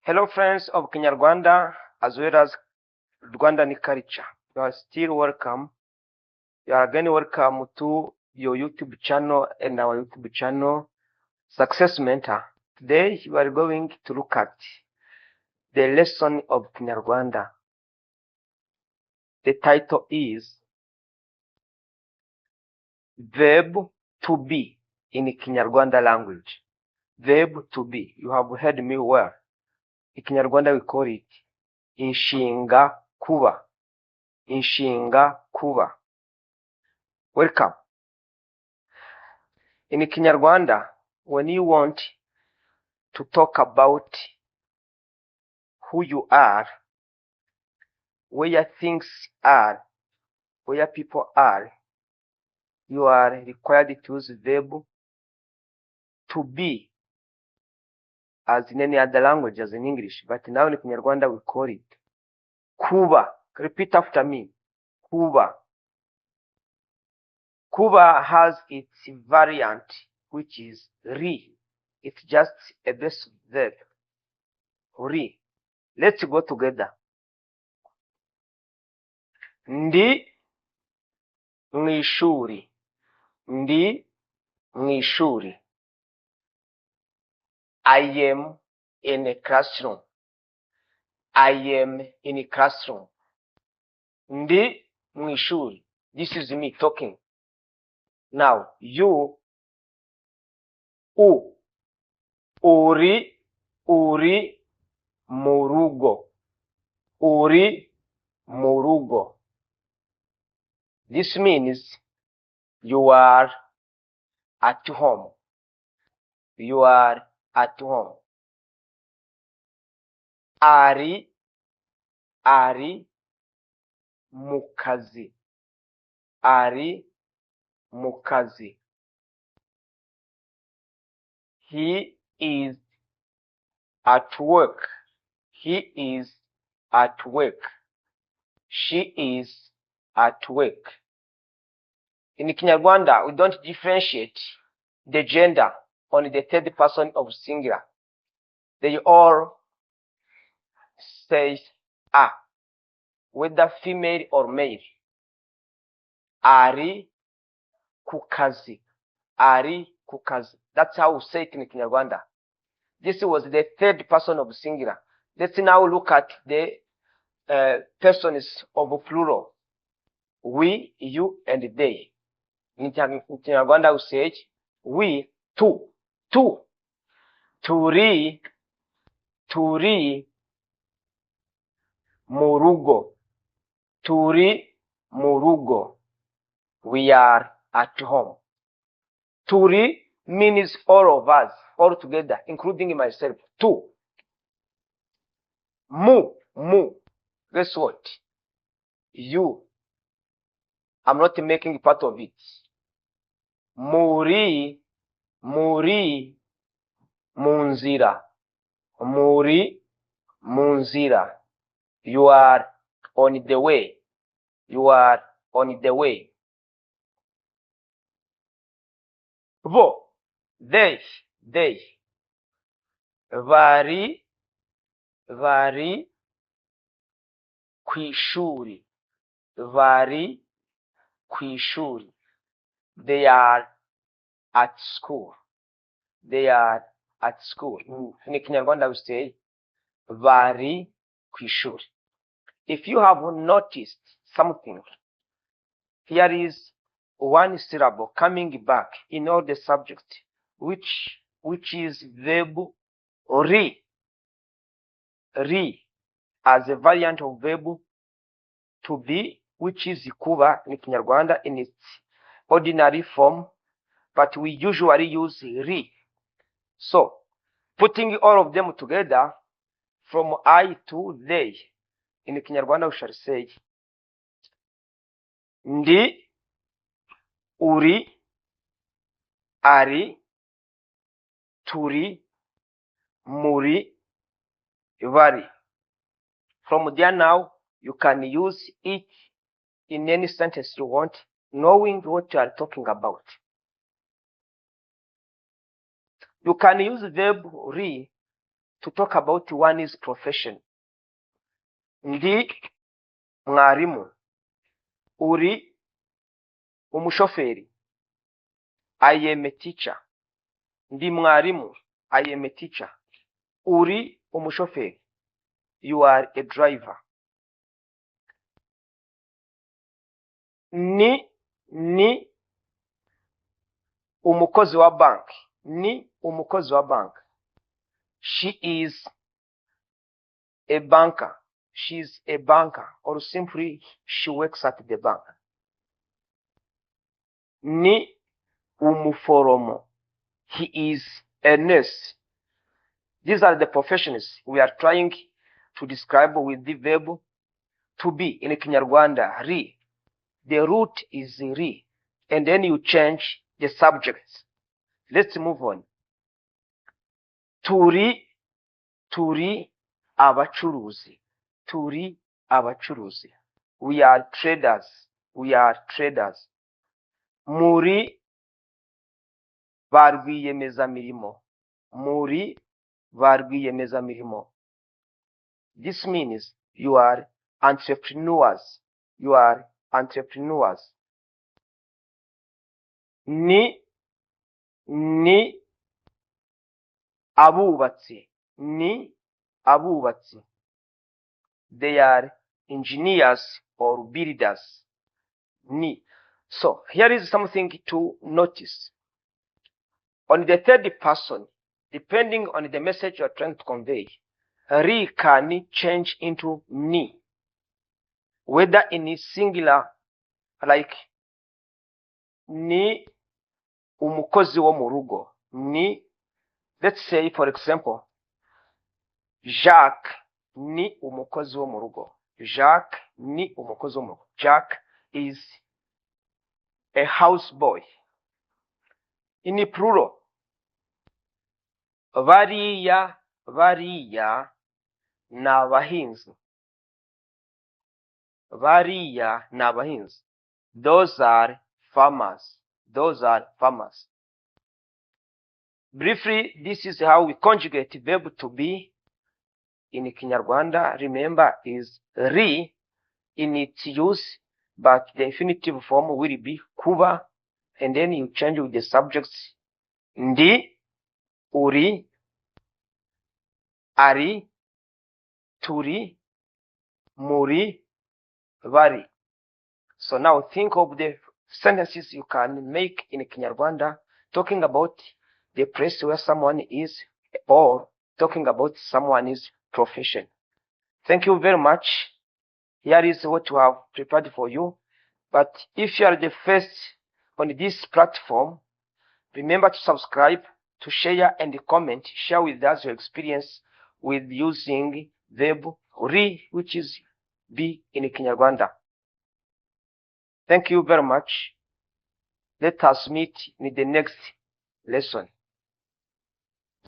Hello friends of Kinyarwanda as well as Rwandan culture. You are still welcome. You are again welcome to your YouTube channel and our YouTube channel Success Mentor. Today we are going to look at the lesson of Kinyarwanda. The title is Verb to be in Kinyarwanda language. Verb to be. You have heard me well. In Kinyarwanda we call it Inshinga KUBA. Inshinga KUBA. Welcome. In Kinyarwanda, when you want to talk about who you are, where things are, where people are, you are required to use verb to be as in any other language, as in English. But now in Kinyarwanda, we call it KUBA. Repeat after me. KUBA. KUBA has its variant, which is RI. It's just a base verb. RI. Let's go together. Ndi mwishuri. Ndi mwishuri. I am in a classroom. I am in a classroom. Ndi mwishuri. This is me talking. Now, you, uri murugo. Uri murugo. This means you are at home. You are at home. Ari mukazi. Ari mukazi. He is at work. He is at work. She is at work. In Kinyarwanda, we don't differentiate the gender on the third person of singular. They all say a, whether female or male. Ari kukazi. Ari kukazi. That's how we say it in Kinyarwanda. This was the third person of singular. Let's now look at the persons of plural. We, you, and they. In Kinyarwanda we say we, two. TURI murugo. TURI murugo. We are at home. TURI means all of us, all together, including myself. Two. Mu. Guess what? You. I'm not making part of it. MURI munzira. MURI munzira. You are on the way. You are on the way. Bo. They. Bari kwishuri. Bari kwishuri. They are at school. They are at school. In Kinyarwanda we say bari kwishuri. If you have noticed something, here is one syllable coming back in all the subjects, which is verb ri. Ri as a variant of verb to be, which is kuba in Kinyarwanda in its ordinary form, but we usually use ri. So, putting all of them together from I to they, in Kinyarwanda we shall say ndi, uri, ari, turi, muri, bari. From there now, you can use it in any sentence you want, knowing what you are talking about. You can use verb ri to talk about one's profession. Ndi mwarimu. Uri umushoferi. I am a teacher. Ndi mwarimu. I am a teacher. Uri umushoferi. You are a driver. Ni umukozi wa bank. Ni umukozi wa bank. She is a banker. She is a banker, or simply she works at the bank. Ni umuforomo. He is a nurse. These are the professions we are trying to describe with the verb to be in Kinyarwanda. Ri. The root is ri. And then you change the subjects. Let's move on. Turi abacuruzi. Turi abacuruzi. We are traders. We are traders. Muri ba rwiyemezamirimo. Muri ba rwiyemezamirimo. This means you are entrepreneurs. You are entrepreneurs. Ni abubatsi. Ni abubatsi. They are engineers or builders. Ni. So here is something to notice. On the third person, depending on the message you are trying to convey, ri can change into ni. Whether in singular, like ni umukozi wo mu rugo. Ni, let's say for example, Jacques ni umukozi wo mu rugo. Jacques ni umukozi wo mu rugo. Jacques is a houseboy. In plural, bariya ni abahinzi. Bariya ni abahinzi. Those are farmers. Those are farmers. Briefly, this is how we conjugate verb to be in Kinyarwanda. Remember, is ri in its use, but the infinitive form will be kuba, and then you change with the subjects ndi, uri, ari, turi, muri, bari. So now think of the sentences you can make in Kinyarwanda talking about the place where someone is or talking about someone's profession. Thank you very much. Here is what we have prepared for you. But if you are the first on this platform, remember to subscribe, to share and comment. Share with us your experience with using verb ri, which is be in Kinyarwanda. Thank you very much. Let us meet in the next lesson.